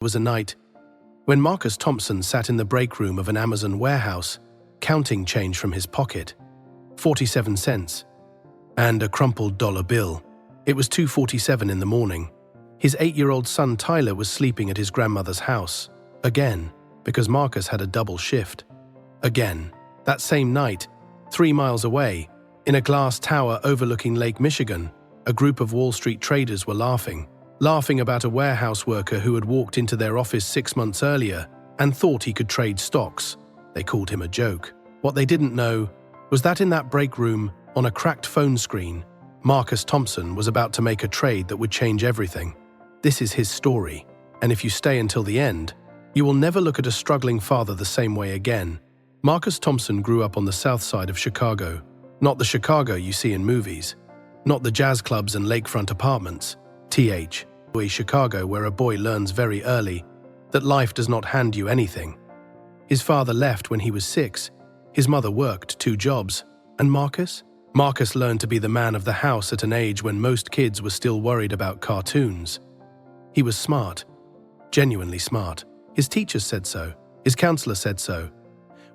It was a night when Marcus Thompson sat in the break room of an Amazon warehouse, counting change from his pocket, 47 cents, and a crumpled dollar bill. It was 2:47 in the morning. His 8-year-old son Tyler was sleeping at his grandmother's house, again, because Marcus had a double shift. Again, that same night, 3 miles away, in a glass tower overlooking Lake Michigan, a group of Wall Street traders were laughing about a warehouse worker who had walked into their office 6 months earlier and thought he could trade stocks. They called him a joke. What they didn't know was that in that break room, on a cracked phone screen, Marcus Thompson was about to make a trade that would change everything. This is his story, and if you stay until the end, you will never look at a struggling father the same way again. Marcus Thompson grew up on the south side of Chicago, not the Chicago you see in movies, not the jazz clubs and lakefront apartments, Chicago, where a boy learns very early that life does not hand you anything. His father left when he was 6, his mother worked 2 jobs, and Marcus learned to be the man of the house at an age when most kids were still worried about cartoons. He was smart, genuinely smart. His teachers said so, his counselor said so.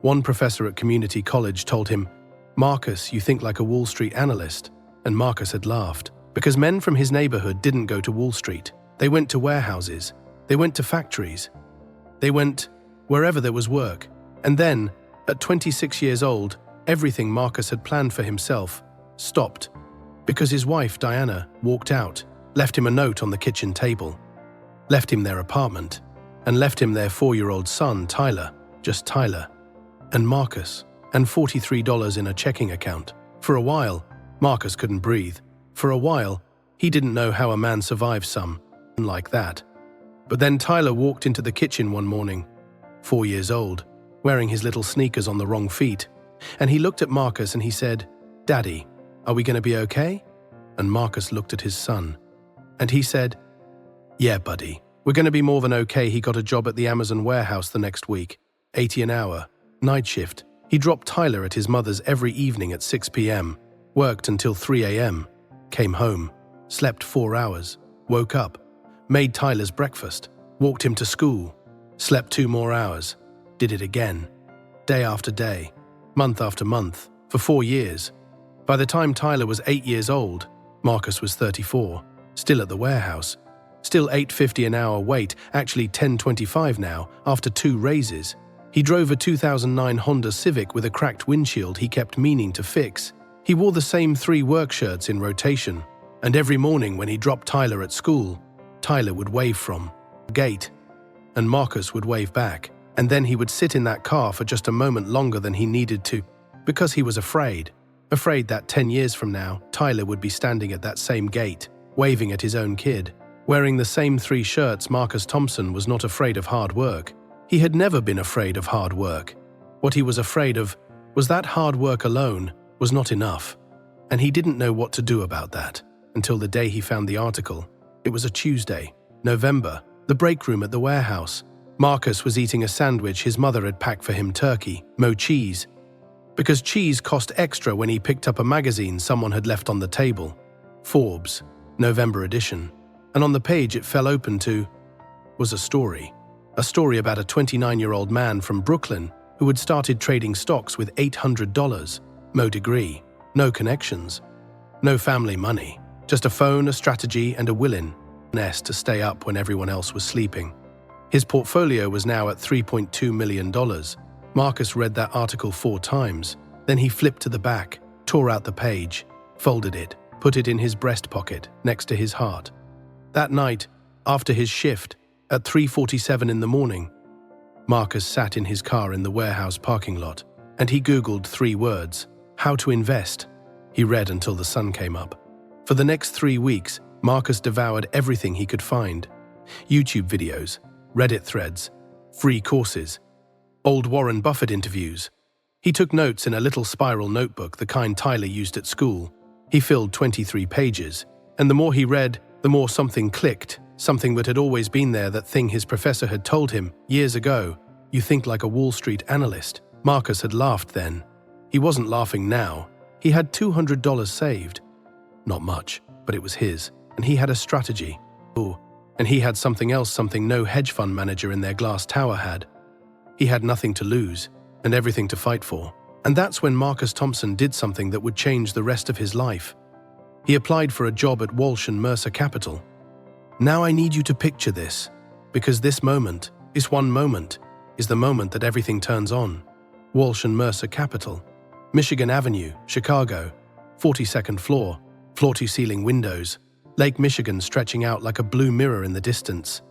One professor at community college told him, "Marcus, you think like a Wall Street analyst," and Marcus had laughed. Because men from his neighborhood didn't go to Wall Street. They went to warehouses. They went to factories. They went wherever there was work. And then, at 26 years old, everything Marcus had planned for himself stopped. Because his wife, Diana, walked out, left him a note on the kitchen table, left him their apartment, and left him their 4-year-old son, Tyler, just Tyler, and Marcus, and $43 in a checking account. For a while, Marcus couldn't breathe. For a while, he didn't know how a man survives something like that. But then Tyler walked into the kitchen one morning, 4 years old, wearing his little sneakers on the wrong feet, and he looked at Marcus and he said, "Daddy, are we going to be okay?" And Marcus looked at his son, and he said, "Yeah, buddy, we're going to be more than okay." He got a job at the Amazon warehouse the next week, 80 an hour, night shift. He dropped Tyler at his mother's every evening at 6 p.m., worked until 3 a.m., came home, slept 4 hours, woke up, made Tyler's breakfast, walked him to school, slept 2 more hours, did it again, day after day, month after month, for 4 years. By the time Tyler was 8 years old, Marcus was 34, still at the warehouse, still $8.50 an hour wait, actually $10.25 now, after 2 raises. He drove a 2009 Honda Civic with a cracked windshield he kept meaning to fix. He wore the same 3 work shirts in rotation, and every morning when he dropped Tyler at school, Tyler would wave from the gate, and Marcus would wave back, and then he would sit in that car for just a moment longer than he needed to, because he was afraid that 10 years from now, Tyler would be standing at that same gate, waving at his own kid. Wearing the same 3 shirts, Marcus Thompson was not afraid of hard work. He had never been afraid of hard work. What he was afraid of was that hard work alone was not enough, and he didn't know what to do about that until the day he found the article. It was a Tuesday, November, the break room at the warehouse. Marcus was eating a sandwich his mother had packed for him, turkey, no cheese, because cheese cost extra when he picked up a magazine someone had left on the table, Forbes, November edition, and on the page it fell open to was a story about a 29-year-old man from Brooklyn who had started trading stocks with $800. No degree, no connections, no family money, just a phone, a strategy, and a willingness to stay up when everyone else was sleeping. His portfolio was now at $3.2 million. Marcus read that article 4 times. Then he flipped to the back, tore out the page, folded it, put it in his breast pocket next to his heart. That night, after his shift, at 3:47 in the morning, Marcus sat in his car in the warehouse parking lot, and he Googled 3 words, "How to invest." He read until the sun came up. For the next 3 weeks, Marcus devoured everything he could find. YouTube videos, Reddit threads, free courses, old Warren Buffett interviews. He took notes in a little spiral notebook, the kind Tyler used at school. He filled 23 pages, and the more he read, the more something clicked, something that had always been there, that thing his professor had told him years ago. "You think like a Wall Street analyst." Marcus had laughed then. He wasn't laughing now. He had $200 saved. Not much, but it was his, and he had a strategy. Oh, And he had something else, something no hedge fund manager in their glass tower had. He had nothing to lose and everything to fight for. And that's when Marcus Thompson did something that would change the rest of his life. He applied for a job at Walsh & Mercer Capital. Now I need you to picture this, because this moment, this one moment, is the moment that everything turns on. Walsh & Mercer Capital, Michigan Avenue, Chicago, 42nd floor, floor-to-ceiling windows, Lake Michigan stretching out like a blue mirror in the distance.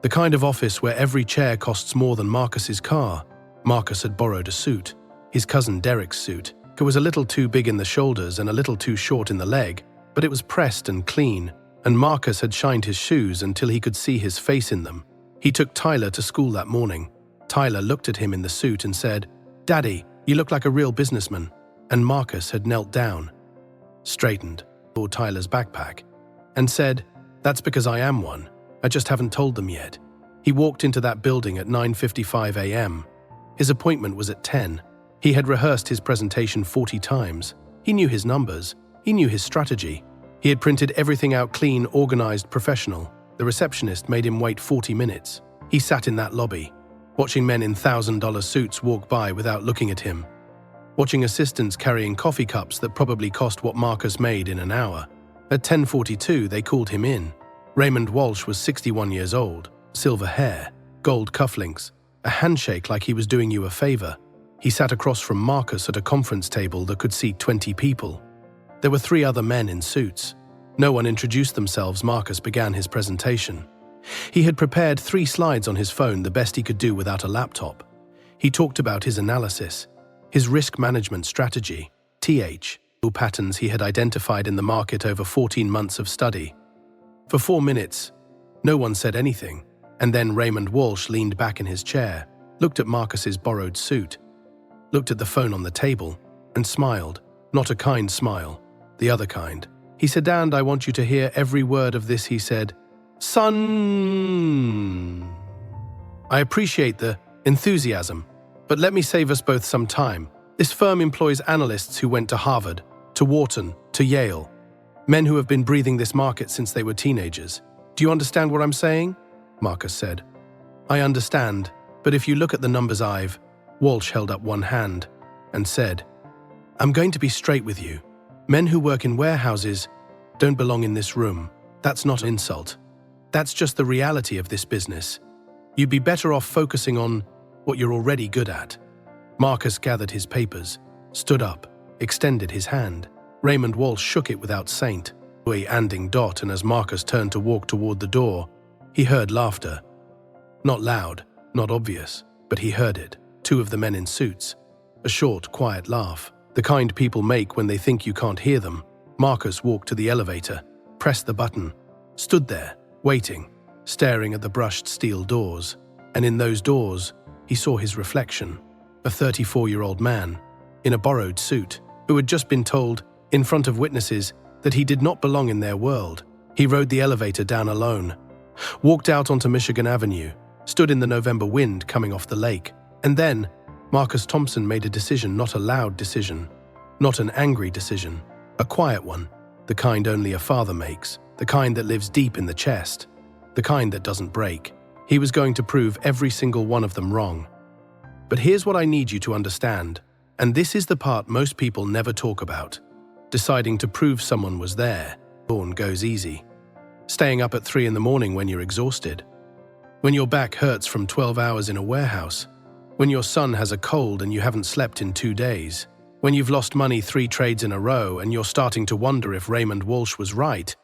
The kind of office where every chair costs more than Marcus's car. Marcus had borrowed a suit, his cousin Derek's suit. It was a little too big in the shoulders and a little too short in the leg, but it was pressed and clean, and Marcus had shined his shoes until he could see his face in them. He took Tyler to school that morning. Tyler looked at him in the suit and said, "Daddy, you look like a real businessman." And Marcus had knelt down, straightened, pulled Tyler's backpack, and said, "That's because I am one. I just haven't told them yet." He walked into that building at 9:55 a.m. His appointment was at 10. He had rehearsed his presentation 40 times. He knew his numbers. He knew his strategy. He had printed everything out clean, organized, professional. The receptionist made him wait 40 minutes. He sat in that lobby, watching men in $1,000 suits walk by without looking at him, watching assistants carrying coffee cups that probably cost what Marcus made in an hour. At 10:42, they called him in. Raymond Walsh was 61 years old, silver hair, gold cufflinks, a handshake like he was doing you a favor. He sat across from Marcus at a conference table that could seat 20 people. There were 3 other men in suits. No one introduced themselves. Marcus began his presentation. He had prepared 3 slides on his phone, the best he could do without a laptop. He talked about his analysis, his risk management strategy, patterns he had identified in the market over 14 months of study. For 4 minutes, no one said anything, and then Raymond Walsh leaned back in his chair, looked at Marcus's borrowed suit, looked at the phone on the table, and smiled. Not a kind smile, the other kind. He said, "And I want you to hear every word of this," he said. "Son, I appreciate the enthusiasm, but let me save us both some time. This firm employs analysts who went to Harvard, to Wharton, to Yale, men who have been breathing this market since they were teenagers. Do you understand what I'm saying?" Marcus said. "I understand, but if you look at the numbers I've..." Walsh held up one hand and said, "I'm going to be straight with you. Men who work in warehouses don't belong in this room. That's not an insult. That's just the reality of this business. You'd be better off focusing on what you're already good at." Marcus gathered his papers, stood up, extended his hand. Raymond Walsh shook it without saint, and as Marcus turned to walk toward the door, he heard laughter. Not loud, not obvious, but he heard it. 2 of the men in suits. A short, quiet laugh, the kind people make when they think you can't hear them. Marcus walked to the elevator, pressed the button, stood there, waiting, staring at the brushed steel doors. And in those doors, he saw his reflection, a 34-year-old man, in a borrowed suit, who had just been told, in front of witnesses, that he did not belong in their world. He rode the elevator down alone, walked out onto Michigan Avenue, stood in the November wind coming off the lake, and then Marcus Thompson made a decision, not a loud decision, not an angry decision, a quiet one, the kind only a father makes, the kind that lives deep in the chest, the kind that doesn't break. He was going to prove every single one of them wrong. But here's what I need you to understand, and this is the part most people never talk about. Deciding to prove someone was there. Dawn goes easy. Staying up at 3 in the morning when you're exhausted. When your back hurts from 12 hours in a warehouse. When your son has a cold and you haven't slept in 2 days. When you've lost money 3 trades in a row and you're starting to wonder if Raymond Walsh was right.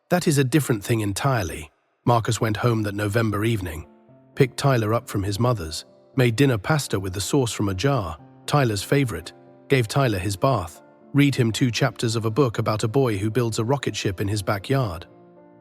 That is a different thing entirely. Marcus went home that November evening, picked Tyler up from his mother's, made dinner pasta with the sauce from a jar, Tyler's favorite, gave Tyler his bath, read him 2 chapters of a book about a boy who builds a rocket ship in his backyard.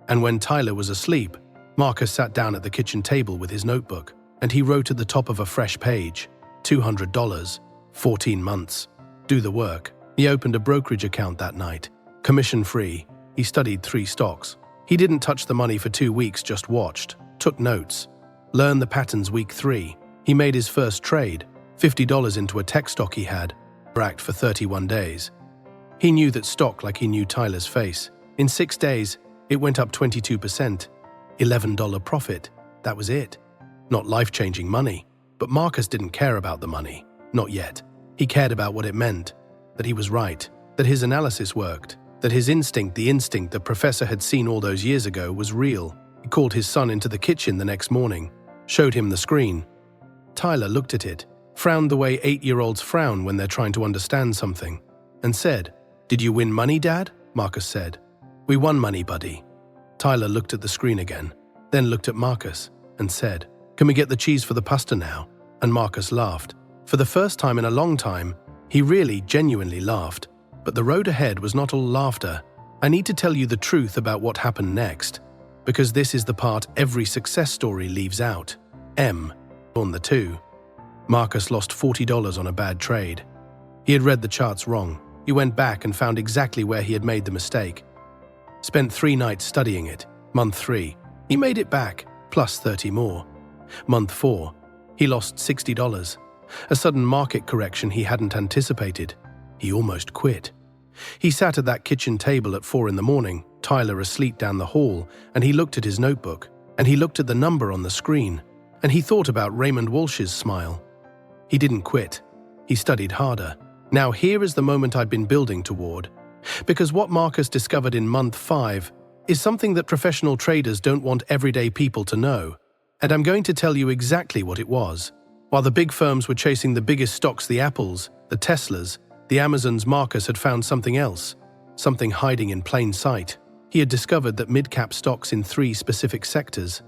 And when Tyler was asleep, Marcus sat down at the kitchen table with his notebook, and he wrote at the top of a fresh page, $200, 14 months. Do the work. He opened a brokerage account that night, commission-free. He studied 3 stocks. He didn't touch the money for 2 weeks, just watched, took notes, learned the patterns week 3. He made his first trade, $50 into a tech stock he had, racked for 31 days. He knew that stock like he knew Tyler's face. In 6 days, it went up 22%. $11 profit. That was it. Not life-changing money. But Marcus didn't care about the money. Not yet. He cared about what it meant. That he was right. That his analysis worked. That his instinct, the instinct the professor had seen all those years ago, was real. He called his son into the kitchen the next morning. Showed him the screen. Tyler looked at it. Frowned the way 8-year-olds frown when they're trying to understand something. And said, "Did you win money, Dad?" Marcus said. "We won money, buddy." Tyler looked at the screen again. Then looked at Marcus and said, "Can we get the cheese for the pasta now?" And Marcus laughed. For the first time in a long time, he really, genuinely laughed. But the road ahead was not all laughter. I need to tell you the truth about what happened next, because this is the part every success story leaves out. On the 2. Marcus lost $40 on a bad trade. He had read the charts wrong. He went back and found exactly where he had made the mistake. Spent 3 nights studying it. Month 3, he made it back, plus 30 more. Month 4, he lost $60. A sudden market correction he hadn't anticipated. He almost quit. He sat at that kitchen table at 4 in the morning, Tyler asleep down the hall, and he looked at his notebook, and he looked at the number on the screen, and he thought about Raymond Walsh's smile. He didn't quit. He studied harder. Now here is the moment I'd been building toward. Because what Marcus discovered in month 5 is something that professional traders don't want everyday people to know. And I'm going to tell you exactly what it was. While the big firms were chasing the biggest stocks, the Apples, the Teslas, the Amazons, Marcus had found something else, something hiding in plain sight. He had discovered that mid-cap stocks in 3 specific sectors,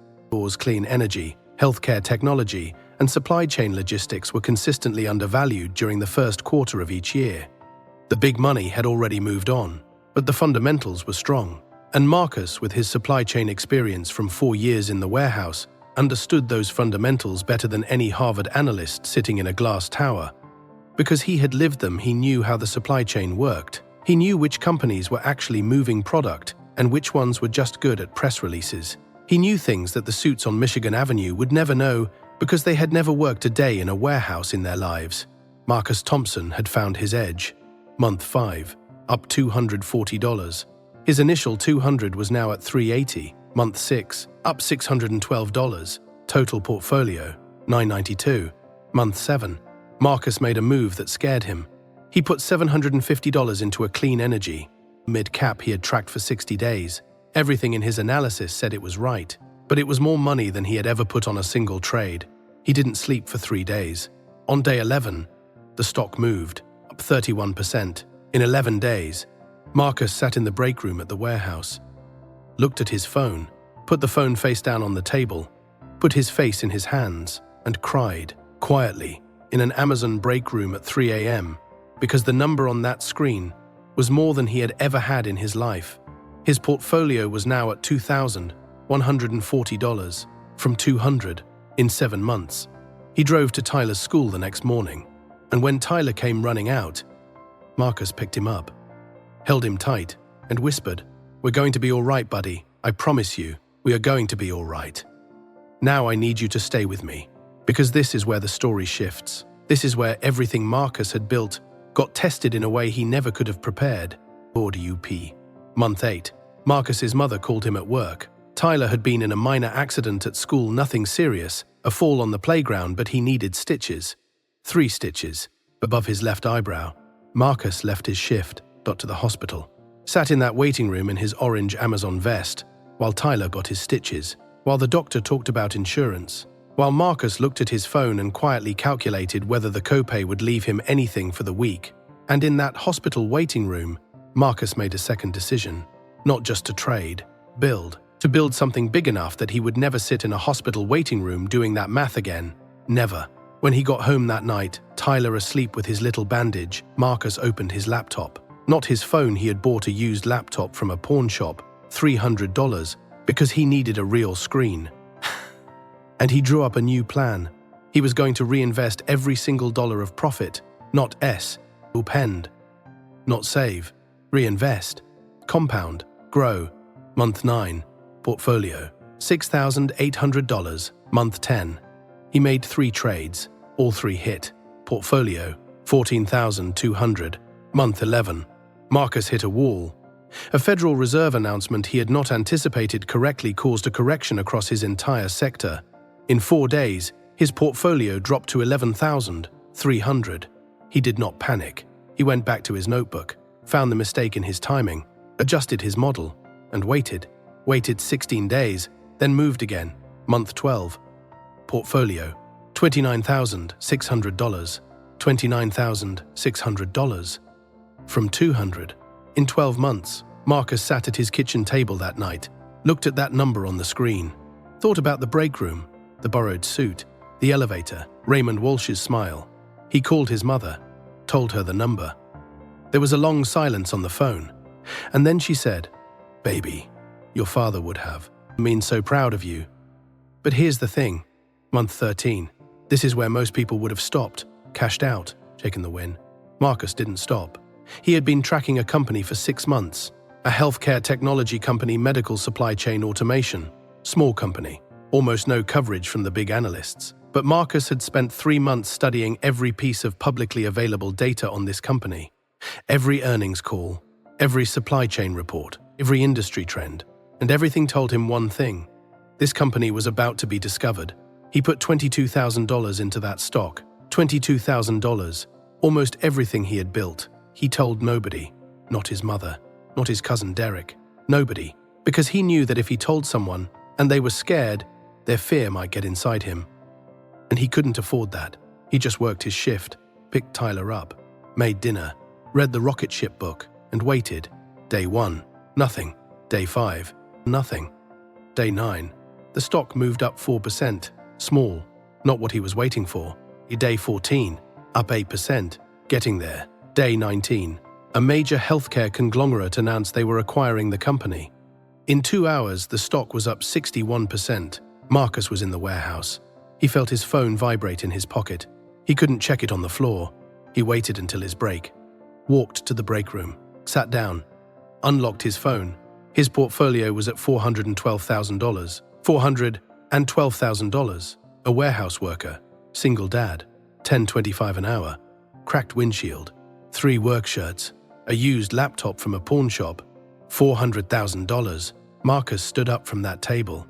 clean energy, healthcare technology, and supply chain logistics, were consistently undervalued during the first quarter of each year. The big money had already moved on, but the fundamentals were strong. And Marcus, with his supply chain experience from 4 years in the warehouse, understood those fundamentals better than any Harvard analyst sitting in a glass tower. Because he had lived them, he knew how the supply chain worked. He knew which companies were actually moving product and which ones were just good at press releases. He knew things that the suits on Michigan Avenue would never know because they had never worked a day in a warehouse in their lives. Marcus Thompson had found his edge. Month 5, up $240. His initial $200 was now at $380. Month 6, up $612. Total portfolio, $992. Month 7, Marcus made a move that scared him. He put $750 into a clean energy. Mid-cap he had tracked for 60 days. Everything in his analysis said it was right, but it was more money than he had ever put on a single trade. He didn't sleep for 3 days. On day 11, the stock moved, up 31%. In 11 days, Marcus sat in the break room at the warehouse, looked at his phone, put the phone face down on the table, put his face in his hands, and cried, quietly, in an Amazon break room at 3 a.m., because the number on that screen was more than he had ever had in his life. His portfolio was now at $2,140, from $200 in 7 months. He drove to Tyler's school the next morning, and when Tyler came running out, Marcus picked him up, held him tight, and whispered, "We're going to be all right, buddy. I promise you, we are going to be all right. Now I need you to stay with me, because this is where the story shifts. This is where everything Marcus had built got tested in a way he never could have prepared." Month 8, Marcus's mother called him at work. Tyler had been in a minor accident at school, nothing serious, a fall on the playground, but he needed stitches. 3 stitches, above his left eyebrow. Marcus left his shift, got to the hospital, sat in that waiting room in his orange Amazon vest, while Tyler got his stitches, while the doctor talked about insurance, while Marcus looked at his phone and quietly calculated whether the copay would leave him anything for the week. And in that hospital waiting room, Marcus made a second decision, not just to trade, to build something big enough that he would never sit in a hospital waiting room doing that math again. Never. When he got home that night, Tyler asleep with his little bandage, Marcus opened his laptop. Not his phone. He had bought a used laptop from a pawn shop, $300, because he needed a real screen. And he drew up a new plan. He was going to reinvest every single dollar of profit, not spend, not save, reinvest, compound, grow. Month 9, portfolio, $6,800. Month 10, he made 3 trades, all 3 hit. Portfolio, $14,200. Month 11, Marcus hit a wall. A Federal Reserve announcement he had not anticipated correctly caused a correction across his entire sector. In 4 days, his portfolio dropped to $11,300. He did not panic. He went back to his notebook, found the mistake in his timing, adjusted his model, and waited. Waited 16 days, then moved again. Month 12. Portfolio, $29,600. $29,600. From $200. In 12 months, Marcus sat at his kitchen table that night, looked at that number on the screen, thought about the break room, the borrowed suit, the elevator, Raymond Walsh's smile. He called his mother, told her the number. There was a long silence on the phone, and then she said, "Baby, your father would have been so proud of you." But here's the thing. Month 13. This is where most people would have stopped, cashed out, taken the win. Marcus didn't stop. He had been tracking a company for 6 months, a healthcare technology company, medical supply chain automation, small company, almost no coverage from the big analysts. But Marcus had spent 3 months studying every piece of publicly available data on this company, every earnings call, every supply chain report, every industry trend, and everything told him one thing. This company was about to be discovered. He put $22,000 into that stock. $22,000, almost everything he had built. He told nobody, not his mother, not his cousin Derek, nobody, because he knew that if he told someone, and they were scared, their fear might get inside him. And he couldn't afford that. He just worked his shift, picked Tyler up, made dinner, read the rocket ship book, and waited. Day 1, nothing. Day 5, nothing. Day 9, the stock moved up 4%, small, not what he was waiting for. Day 14, up 8%, getting there. Day 19, a major healthcare conglomerate announced they were acquiring the company. In 2 hours, the stock was up 61%. Marcus was in the warehouse. He felt his phone vibrate in his pocket. He couldn't check it on the floor. He waited until his break. Walked to the break room, sat down, unlocked his phone. His portfolio was at $412,000. $412,000. A warehouse worker, single dad, $10.25 an hour, cracked windshield, 3 work shirts, a used laptop from a pawn shop, $400,000. Marcus stood up from that table,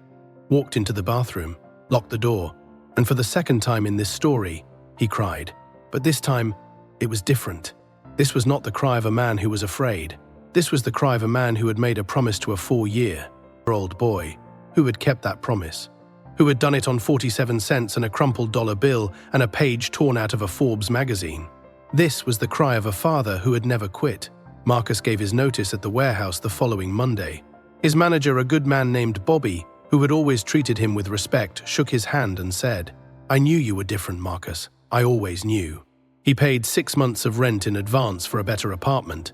walked into the bathroom, locked the door, and for the second time in this story, he cried. But this time, it was different. This was not the cry of a man who was afraid. This was the cry of a man who had made a promise to a 4-year-old boy, who had kept that promise, who had done it on 47 cents and a crumpled dollar bill and a page torn out of a Forbes magazine. This was the cry of a father who had never quit. Marcus gave his notice at the warehouse the following Monday. His manager, a good man named Bobby, who had always treated him with respect, shook his hand and said, "I knew you were different, Marcus. I always knew." He paid 6 months of rent in advance for a better apartment.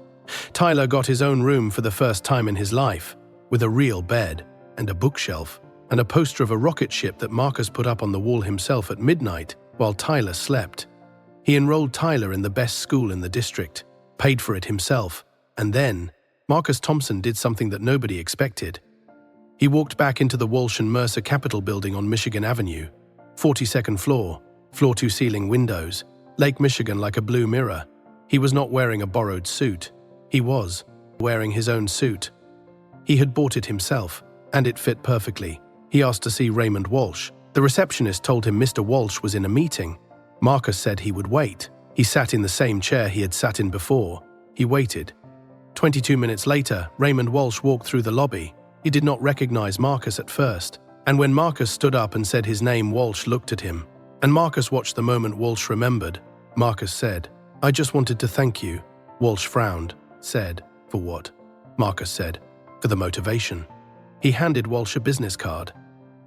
Tyler got his own room for the first time in his life, with a real bed and a bookshelf, and a poster of a rocket ship that Marcus put up on the wall himself at midnight while Tyler slept. He enrolled Tyler in the best school in the district, paid for it himself, and then Marcus Thompson did something that nobody expected. He walked back into the Walsh and Mercer Capitol building on Michigan Avenue, 42nd floor, floor-to-ceiling windows, Lake Michigan like a blue mirror. He was not wearing a borrowed suit. He was wearing his own suit. He had bought it himself, and it fit perfectly. He asked to see Raymond Walsh. The receptionist told him Mr. Walsh was in a meeting. Marcus said he would wait. He sat in the same chair he had sat in before. He waited. 22 minutes later, Raymond Walsh walked through the lobby. He did not recognize Marcus at first, and when Marcus stood up and said his name, Walsh looked at him. And Marcus watched the moment Walsh remembered. Marcus said, "I just wanted to thank you." Walsh frowned, said, "For what?" Marcus said, "For the motivation." He handed Walsh a business card,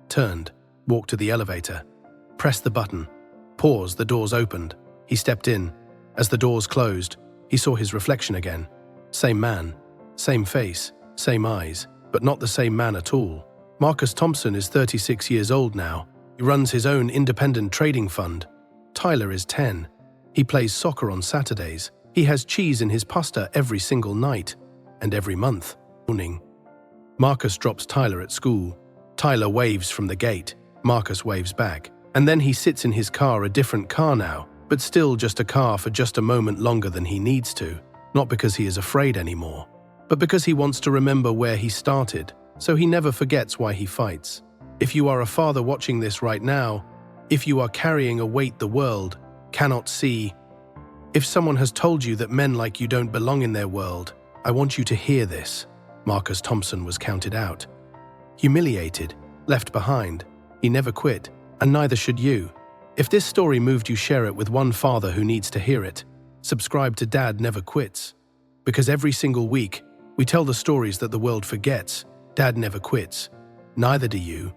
turned, walked to the elevator, pressed the button, paused, the doors opened. He stepped in. As the doors closed, he saw his reflection again. Same man, same face, same eyes, but not the same man at all. Marcus Thompson is 36 years old now. He runs his own independent trading fund. Tyler is 10. He plays soccer on Saturdays. He has cheese in his pasta every single night and every month. Morning. Marcus drops Tyler at school. Tyler waves from the gate. Marcus waves back. And then he sits in his car, a different car now, but still just a car for just a moment longer than he needs to. Not because he is afraid anymore, but because he wants to remember where he started, so he never forgets why he fights. If you are a father watching this right now, if you are carrying a weight the world cannot see, if someone has told you that men like you don't belong in their world, I want you to hear this. Marcus Thompson was counted out. Humiliated, left behind. He never quit, and neither should you. If this story moved you, share it with one father who needs to hear it. Subscribe to Dad Never Quits. Because every single week, we tell the stories that the world forgets. Dad never quits. Neither do you.